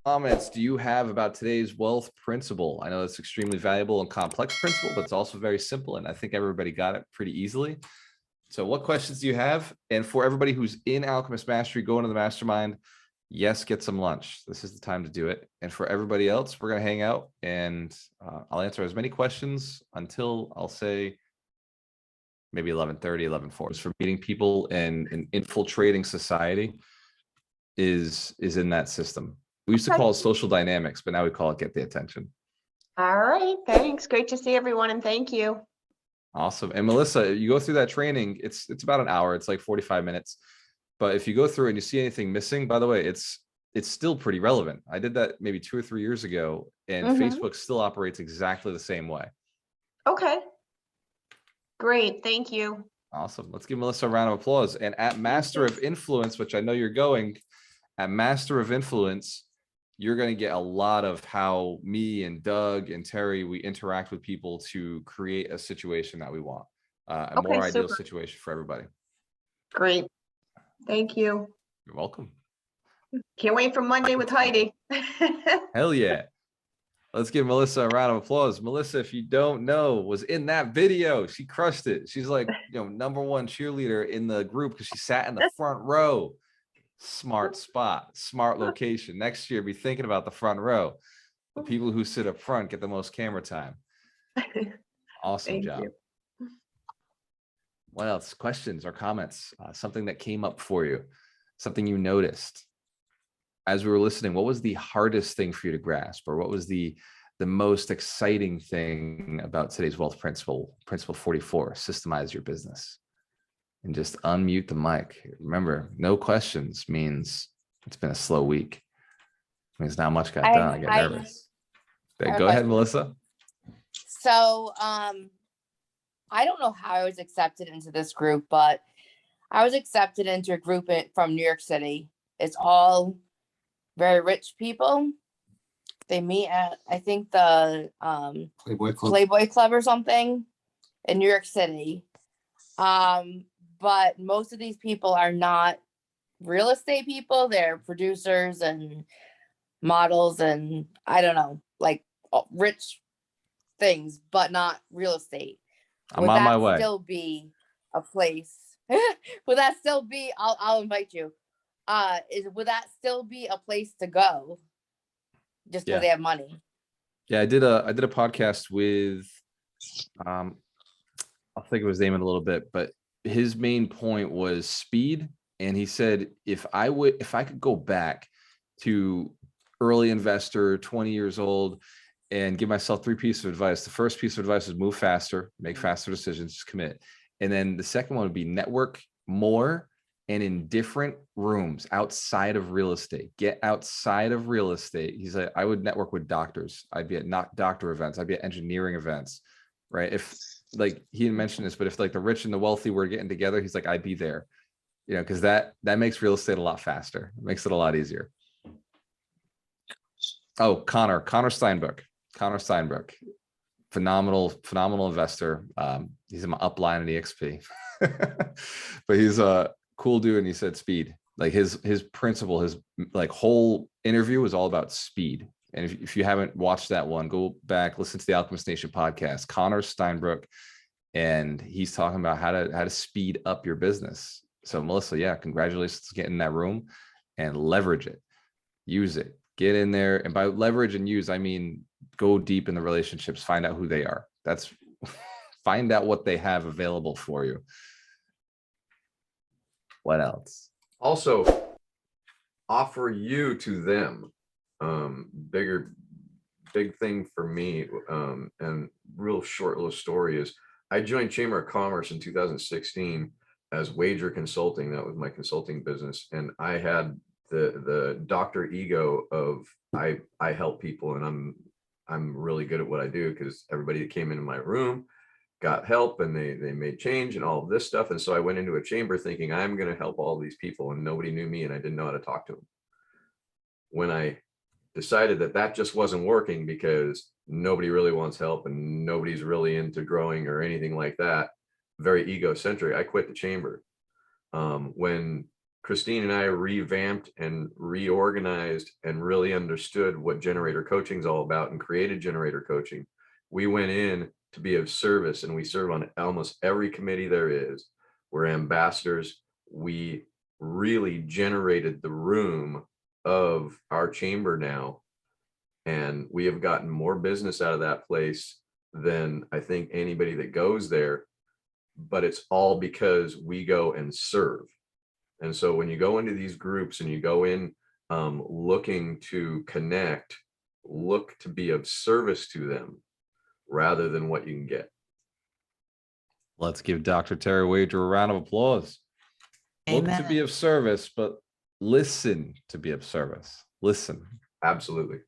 comments do you have about today's wealth principle? I know it's extremely valuable and complex principle, but it's also very simple. And I think everybody got it pretty easily. So what questions do you have? And for everybody who's in Alchemist Mastery, going to the mastermind, yes, get some lunch. This is the time to do it. And for everybody else, we're going to hang out and I'll answer as many questions until I'll say maybe 11:30, 11:40. For meeting people and infiltrating society is in that system. We used to call it social dynamics, but now we call it get the attention. All right, thanks. Great to see everyone, and thank you. Awesome. And Melissa, you go through that training, it's about an hour, it's like 45 minutes. But if you go through and you see anything missing, by the way, it's still pretty relevant. I did that maybe 2 or 3 years ago, and Facebook still operates exactly the same way. Okay. Great, thank you. Awesome. Let's give Melissa a round of applause. And at Master of Influence, which I know you're going, at Master of Influence, you're going to get a lot of how me and Doug and Terry, we interact with people to create a situation that we want, a more ideal situation for everybody. Great. Thank you. You're welcome. Can't wait for Monday with Heidi. Hell yeah. Let's give Melissa a round of applause. Melissa, if you don't know, was in that video. She crushed it. She's like, #1 cheerleader in the group because she sat in the front row. Smart spot, smart location. Next year, be thinking about the front row. The people who sit up front get the most camera time. Awesome job. You. What else? Questions or comments? Something that came up for you, something you noticed as we were listening. What was the hardest thing for you to grasp, or what was the most exciting thing about today's wealth principle? Principle 44: systemize your business. And just unmute the mic. Remember, no questions means it's been a slow week. It means not much got done. I get nervous. Go ahead, Melissa. So I don't know how I was accepted into this group, but I was accepted into a group from New York City. It's all very rich people. They meet at, I think, the Playboy Club or something in New York City. But most of these people are not real estate people. They're producers and models and I don't know, like rich things, but not real estate. I'm on my way. Would that still be a place? Would that still be? I'll invite you. Would that still be a place to go? Just because they have money. Yeah, I did a podcast with I'll think of his name in a little bit, but his main point was speed. And he said, if I could go back to early investor, 20 years old, and give myself 3 pieces of advice. The first piece of advice is move faster, make faster decisions, just commit. And then the second one would be network more and in different rooms outside of real estate. Get outside of real estate. He's like, I would network with doctors. I'd be at doctor events. I'd be at engineering events, right? If like he didn't mention this, but if like the rich and the wealthy were getting together, he's like, I'd be there, because that makes real estate a lot faster. It makes it a lot easier. Oh, Connor Steinbrook, phenomenal investor. He's in my upline in EXP, but he's a cool dude. And he said speed, like his principle, his like whole interview was all about speed. And if you haven't watched that one, go back, listen to the Alchemist Nation podcast, Connor Steinbrook, and he's talking about how to speed up your business. So Melissa, yeah, congratulations to get in that room and leverage it, use it, get in there. And by leverage and use, I mean, go deep in the relationships, find out who they are. That's find out what they have available for you. What else? Also, offer you to them. Big thing for me, and real short little story is I joined Chamber of Commerce in 2016 as Wager Consulting. That was my consulting business. And I had the doctor ego of I help people, and I'm really good at what I do because everybody that came into my room got help and they made change and all of this stuff. And so I went into a chamber thinking I'm going to help all these people, and nobody knew me and I didn't know how to talk to them. When I decided that just wasn't working because nobody really wants help and nobody's really into growing or anything like that, very egocentric, I quit the chamber. When Christine and I revamped and reorganized and really understood what generator coaching is all about and created generator coaching. We went in to be of service, and we serve on almost every committee there is. We're ambassadors. We really generated the room of our chamber now, and we have gotten more business out of that place than I think anybody that goes there. But it's all because we go and serve. And so when you go into these groups and you go in looking to connect, look to be of service to them rather than what you can get. Let's give Dr. Terry Wager a round of applause. Look to be of service, but listen to be of service. Listen. Absolutely.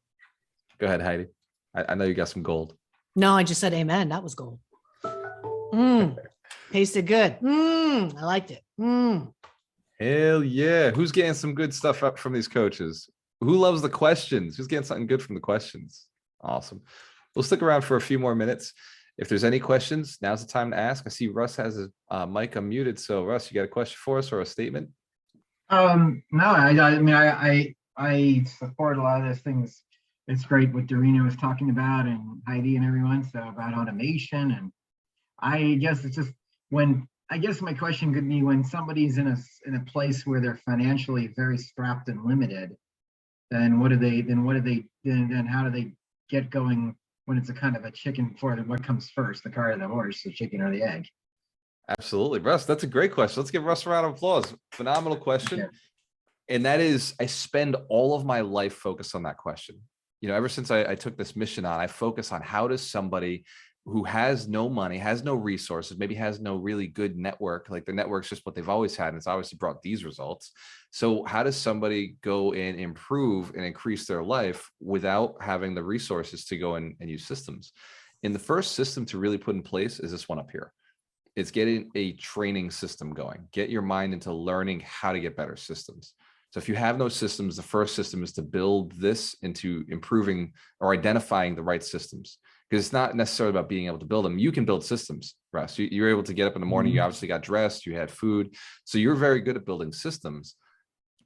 Go ahead, Heidi. I know you got some gold. No, I just said amen. That was gold. Tasted good. I liked it. Hell yeah. Who's getting some good stuff up from these coaches? Who loves the questions? Who's getting something good from the questions? Awesome. We'll stick around for a few more minutes. If there's any questions, now's the time to ask. I see Russ has his mic unmuted. So Russ, you got a question for us or a statement? No, I mean, I support a lot of those things. It's great what Dorina was talking about and Heidi and everyone, so about automation. And I guess it's just I guess my question could be when somebody's in a place where they're financially very strapped and limited, then how do they get going when it's a kind of a chicken for them? What comes first, the car or the horse, the chicken or the egg? Absolutely. Russ, that's a great question. Let's give Russ a round of applause. Phenomenal question. Yeah. And that is, I spend all of my life focused on that question. You know, ever since I took this mission on, I focus on how does somebody who has no money, has no resources, maybe has no really good network, like the network's just what they've always had, and it's obviously brought these results. So how does somebody go and improve and increase their life without having the resources to go and use systems? And the first system to really put in place is this one up here. It's getting a training system going. Get your mind into learning how to get better systems. So if you have no systems, the first system is to build this into improving or identifying the right systems, because it's not necessarily about being able to build them. You can build systems, Russ. You're able to get up in the morning. You obviously got dressed, you had food. So you're very good at building systems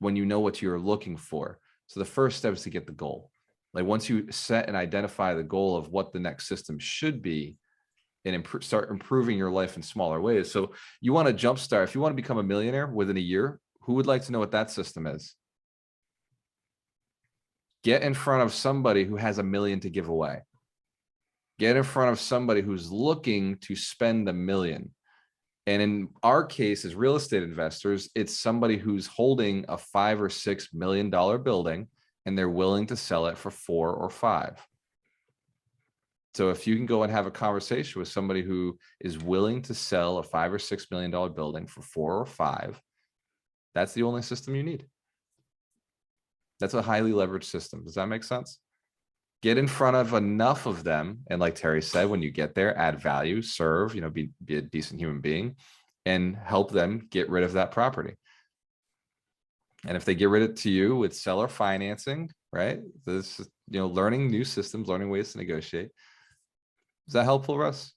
when you know what you're looking for. So the first step is to get the goal. Like once you set and identify the goal of what the next system should be, and start improving your life in smaller ways. So you want to jumpstart. If you want to become a millionaire within a year, who would like to know what that system is? Get in front of somebody who has $1 million to give away. Get in front of somebody who's looking to spend $1 million. And in our case, as real estate investors, it's somebody who's holding a $5 or $6 million building and they're willing to sell it for 4 or 5. So if you can go and have a conversation with somebody who is willing to sell a $5 or $6 million building for 4 or 5, that's the only system you need. That's a highly leveraged system. Does that make sense? Get in front of enough of them. And like Terry said, when you get there, add value, serve, be a decent human being and help them get rid of that property. And if they get rid of it to you with seller financing, right? This, learning new systems, learning ways to negotiate. Is that helpful, Russ?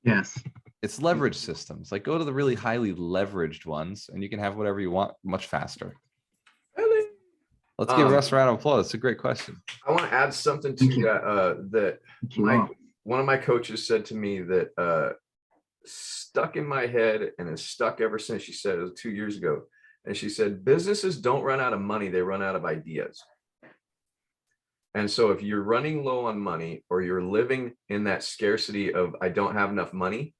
Yes. It's leverage systems. Like go to the really highly leveraged ones and you can have whatever you want much faster. Let's give Russ a round of applause. It's a great question. I want to add something to that. One of my coaches said to me that stuck in my head and has stuck ever since. She said it was 2 years ago. And she said, businesses don't run out of money. They run out of ideas. And so if you're running low on money or you're living in that scarcity of, I don't have enough money,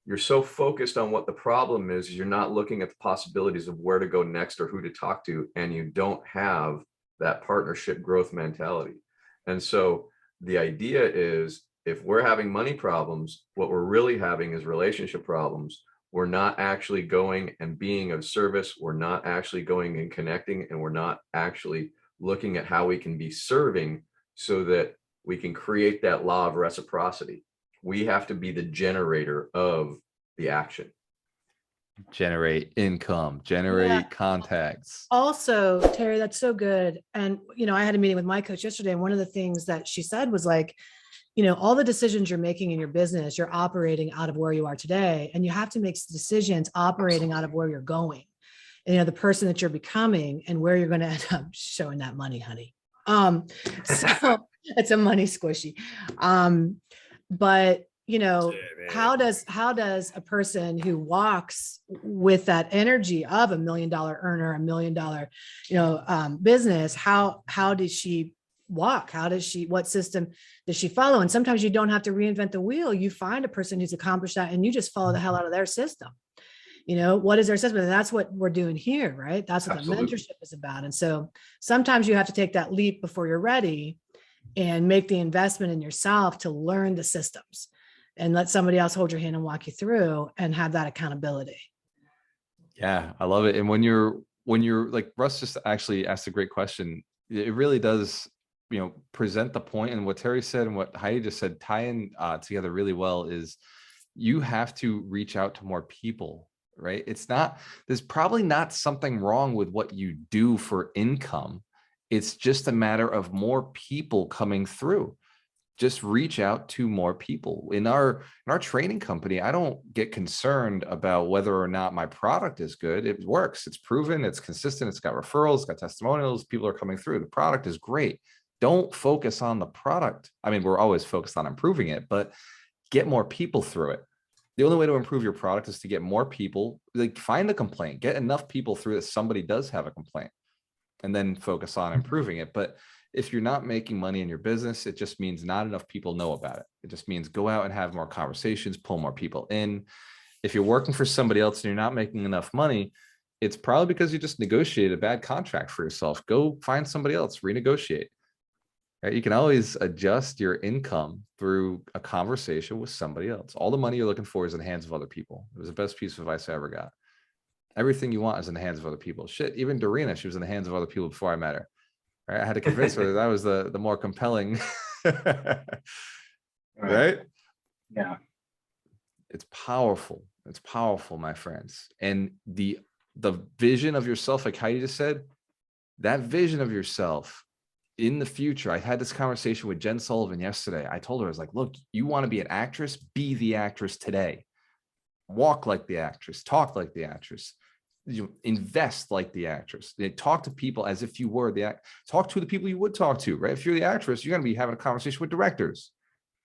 you're so focused on what the problem is, you're not looking at the possibilities of where to go next or who to talk to, and you don't have that partnership growth mentality. And so the idea is, if we're having money problems, what we're really having is relationship problems. We're not actually going and being of service. We're not actually going and connecting, and we're not actually looking at how we can be serving so that we can create that law of reciprocity. We have to be the generator of the action. Generate income, generate contacts. Also, Terry, that's so good. And, I had a meeting with my coach yesterday, and one of the things that she said was like, all the decisions you're making in your business, you're operating out of where you are today, and you have to make decisions operating out of where you're going. the person that you're becoming and where you're going to end up showing that money, honey. So it's a money squishy. But how does a person who walks with that energy of $1 million earner, $1 million, business, how does she walk? What system does she follow? And sometimes you don't have to reinvent the wheel. You find a person who's accomplished that and you just follow the hell out of their system. What is their system? And that's what we're doing here, right? That's what Absolutely. the mentorship is about. And so sometimes you have to take that leap before you're ready and make the investment in yourself to learn the systems and let somebody else hold your hand and walk you through and have that accountability. Yeah, I love it. And when you're like, Russ just actually asked a great question. It really does, present the point, and what Terry said and what Heidi just said tie in together really well. Is you have to reach out to more people, right? There's probably not something wrong with what you do for income. It's just a matter of more people coming through. Just reach out to more people. In our training company, I don't get concerned about whether or not my product is good. It works. It's proven. It's consistent. It's got referrals. It's got testimonials. People are coming through. The product is great. Don't focus on the product. I mean, we're always focused on improving it, but get more people through it. The only way to improve your product is to get more people. Like, find a complaint, get enough people through that somebody does have a complaint, and then focus on improving it. But if you're not making money in your business, it just means not enough people know about it. It just means go out and have more conversations, pull more people in. If you're working for somebody else and you're not making enough money, it's probably because you just negotiated a bad contract for yourself. Go find somebody else, renegotiate. Right? You can always adjust your income through a conversation with somebody else. All the money you're looking for is in the hands of other people. It was the best piece of advice I ever got. Everything you want is in the hands of other people. Shit, even Dorina, she was in the hands of other people before I met her. Right? I had to convince her that was the more compelling. Right? Yeah. It's powerful. It's powerful, my friends. And the vision of yourself, like Heidi just said, that vision of yourself in the future. I had this conversation with Jen Sullivan yesterday. I told her, I was like, look, you want to be an actress? Be the actress today. Walk like the actress, talk like the actress, invest like the actress. Talk to people as if you were talk to the people you would talk to, right? If you're the actress, you're going to be having a conversation with directors,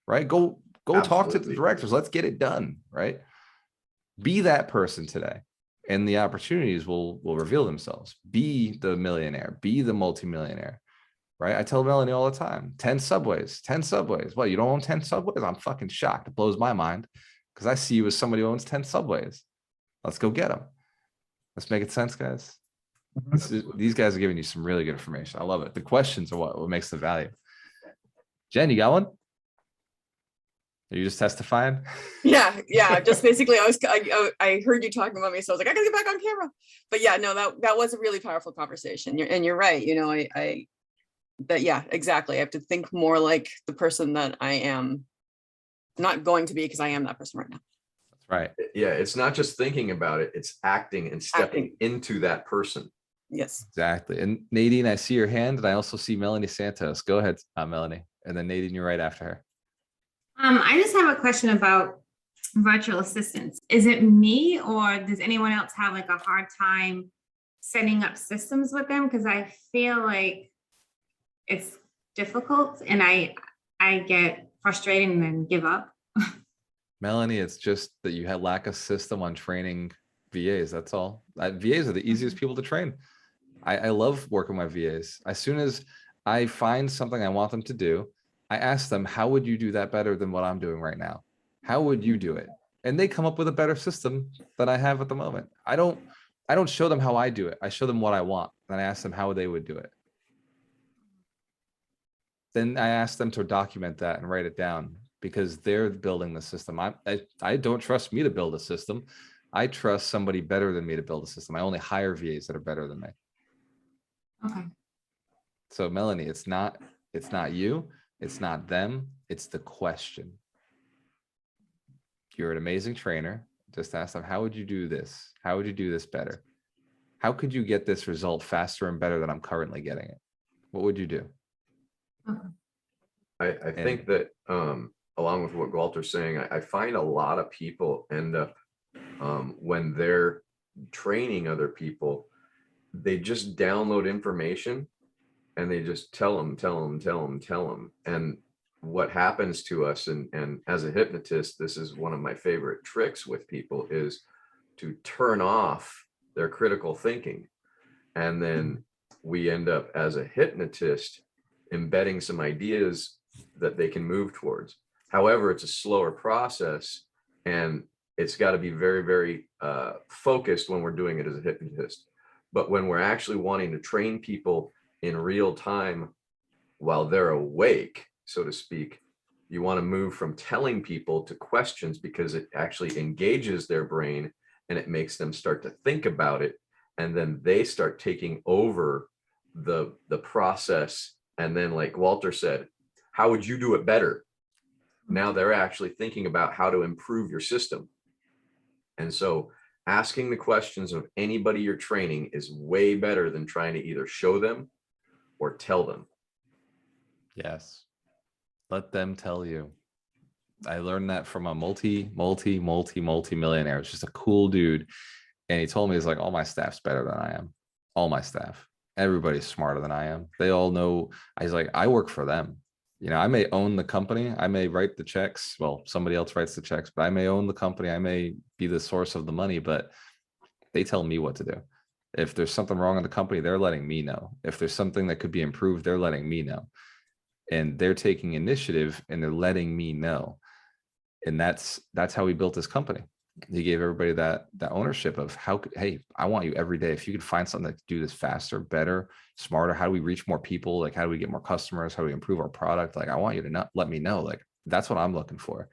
right? Go talk to the directors. Let's get it done, right? Be that person today, and the opportunities will reveal themselves. Be the millionaire, be the multimillionaire, right? I tell Melanie all the time, 10 subways. What, you don't own 10 subways? I'm fucking shocked. It blows my mind because I see you as somebody who owns 10 subways. Let's go get them. Let's make it sense, guys. These guys are giving you some really good information. I love it. The questions are what makes the value. Jen, you got one? Are you just testifying? Yeah. Just basically, I heard you talking about me, so I was like, I gotta get back on camera. But yeah, no, that was a really powerful conversation. You're right. Yeah, exactly. I have to think more like the person that I am not going to be, because I am that person right now. That's right. Yeah, it's not just thinking about it, it's acting and stepping into that person. Yes. Exactly. And Nadine, I see your hand, and I also see Melanie Santos. Go ahead, Melanie. And then Nadine, you're right after her. I just have a question about virtual assistants. Is it me, or does anyone else have like a hard time setting up systems with them? Because I feel like it's difficult and I get frustrated and then give up. Melanie, it's just that you had lack of system on training VAs. That's all. VAs are the easiest people to train. I love working with my VAs. As soon as I find something I want them to do, I ask them, how would you do that better than what I'm doing right now? How would you do it? And they come up with a better system than I have at the moment. I don't show them how I do it. I show them what I want. And I ask them how they would do it. Then I ask them to document that and write it down, because they're building the system. I don't trust me to build a system. I trust somebody better than me to build a system. I only hire VAs that are better than me. Okay. So Melanie, it's not you. It's not them. It's the question. You're an amazing trainer. Just ask them, how would you do this? How would you do this better? How could you get this result faster and better than I'm currently getting it? What would you do? I think that along with what Walter's saying, I find a lot of people end up when they're training other people, they just download information and they just tell them. And what happens to us, and as a hypnotist, this is one of my favorite tricks with people, is to turn off their critical thinking. And then we end up, as a hypnotist, embedding some ideas that they can move towards. However, it's a slower process, and it's got to be very, very focused when we're doing it as a hypnotist. But when we're actually wanting to train people in real time while they're awake, so to speak, you want to move from telling people to questions, because it actually engages their brain and it makes them start to think about it. And then they start taking over the process. And then, like Walter said, how would you do it better? Now they're actually thinking about how to improve your system. And so asking the questions of anybody you're training is way better than trying to either show them or tell them. Yes. Let them tell you. I learned that from a multi-millionaire. It's just a cool dude. And he told me, he's like, all my staff's better than I am. All my staff. Everybody's smarter than I am. They all know. He's like, I work for them. You know, I may own the company. I may write the checks. Well, somebody else writes the checks, but I may own the company. I may be the source of the money, but they tell me what to do. If there's something wrong in the company, they're letting me know. If there's something that could be improved, they're letting me know. And they're taking initiative and they're letting me know. And that's how we built this company. He gave everybody that ownership of hey, I want you every day. If you could find something that could do this faster, better, smarter, how do we reach more people? Like, how do we get more customers? How do we improve our product? Like, I want you to not let me know. Like, that's what I'm looking for.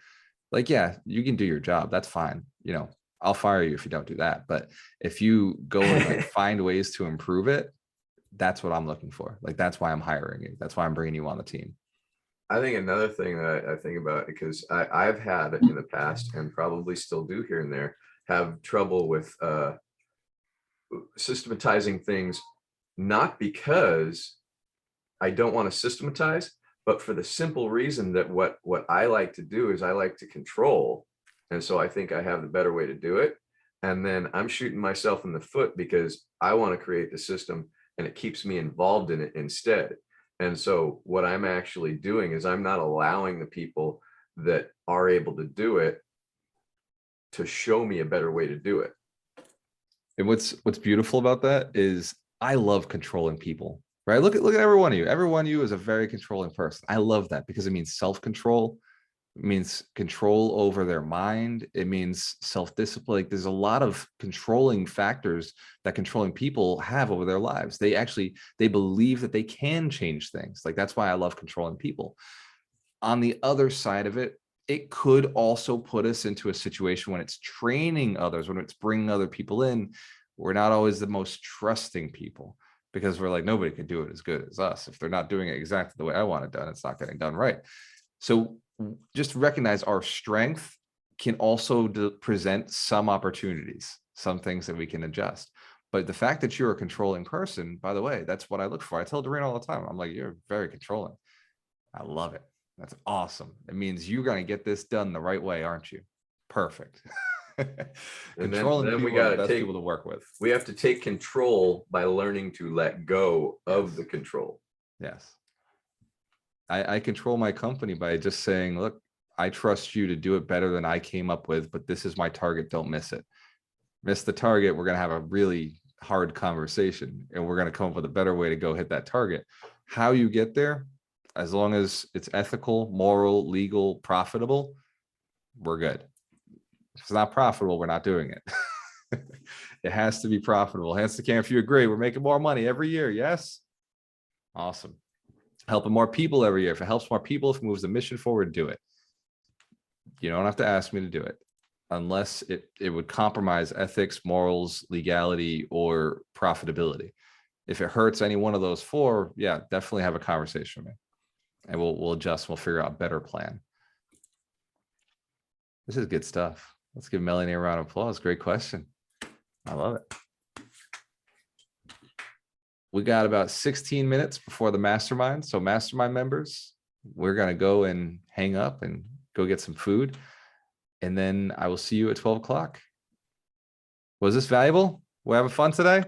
Like, yeah, you can do your job. That's fine. You know, I'll fire you if you don't do that. But if you go and like find ways to improve it, that's what I'm looking for. Like, that's why I'm hiring you. That's why I'm bringing you on the team. I think another thing that I think about, because I've had in the past, and probably still do here and there, have trouble with systematizing things, not because I don't want to systematize, but for the simple reason that what I like to do is I like to control. And so I think I have the better way to do it. And then I'm shooting myself in the foot because I want to create the system and it keeps me involved in it instead. And so what I'm actually doing is I'm not allowing the people that are able to do it to show me a better way to do it. And what's beautiful about that is I love controlling people, right? Look at every one of you. Every one of you is a very controlling person. I love that because it means self-control. It means control over their mind. It means self-discipline. Like, there's a lot of controlling factors that controlling people have over their lives. They believe that they can change things. Like, that's why I love controlling people. On the other side of it, it could also put us into a situation when it's training others, when it's bringing other people in, we're not always the most trusting people, because we're like, nobody can do it as good as us. If they're not doing it exactly the way I want it done, it's not getting done right. So just recognize our strength can also present some opportunities, some things that we can adjust. But the fact that you're a controlling person, by the way, that's what I look for. I tell Doreen all the time, I'm like, you're very controlling. I love it. That's awesome. It means you're going to get this done the right way, aren't you? Perfect. Controlling then we people are the gotta best people to work with. We have to take control by learning to let go of the control. Yes. I control my company by just saying, look, I trust you to do it better than I came up with, but this is my target. Don't miss it. Miss the target, we're going to have a really hard conversation and we're going to come up with a better way to go hit that target. How you get there, as long as it's ethical, moral, legal, profitable, we're good. If it's not profitable, we're not doing it. It has to be profitable. Hence the camp, if you agree, we're making more money every year. Yes. Awesome. Helping more people every year. If it helps more people, if it moves the mission forward, do it. You don't have to ask me to do it unless it would compromise ethics, morals, legality, or profitability. If it hurts any one of those four, yeah, definitely have a conversation with me and we'll adjust. We'll figure out a better plan. This is good stuff. Let's give Melanie a round of applause. Great question. I love it. We got about 16 minutes before the mastermind. So mastermind members, we're going to go and hang up and go get some food. And then I will see you at 12 o'clock. Was this valuable? We're having fun today?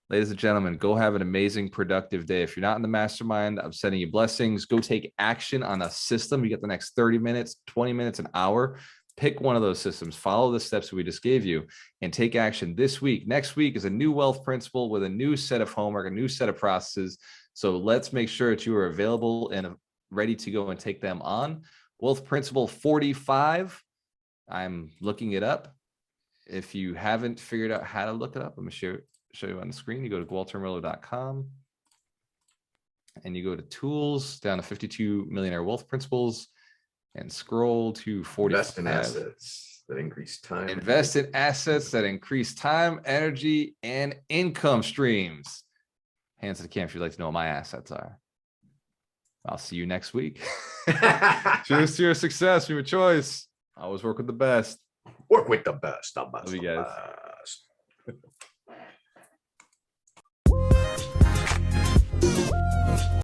Ladies and gentlemen, go have an amazing, productive day. If you're not in the mastermind, I'm sending you blessings. Go take action on a system. You get the next 30 minutes, 20 minutes, an hour. Pick one of those systems, follow the steps we just gave you, and take action this week. Next week is a new wealth principle with a new set of homework, a new set of processes. So let's make sure that you are available and ready to go and take them on. Wealth principle 45. I'm looking it up. If you haven't figured out how to look it up, I'm going to show you on the screen. You go to waltermiller.com and you go to tools down to 52 millionaire wealth principles and scroll to 45. Invest in assets that increase time. Invest in assets that increase time, energy, and income streams. Hands to the camera if you'd like to know what my assets are. I'll see you next week. Cheers to your success, your choice. Always work with the best. Work with the best. Love you guys.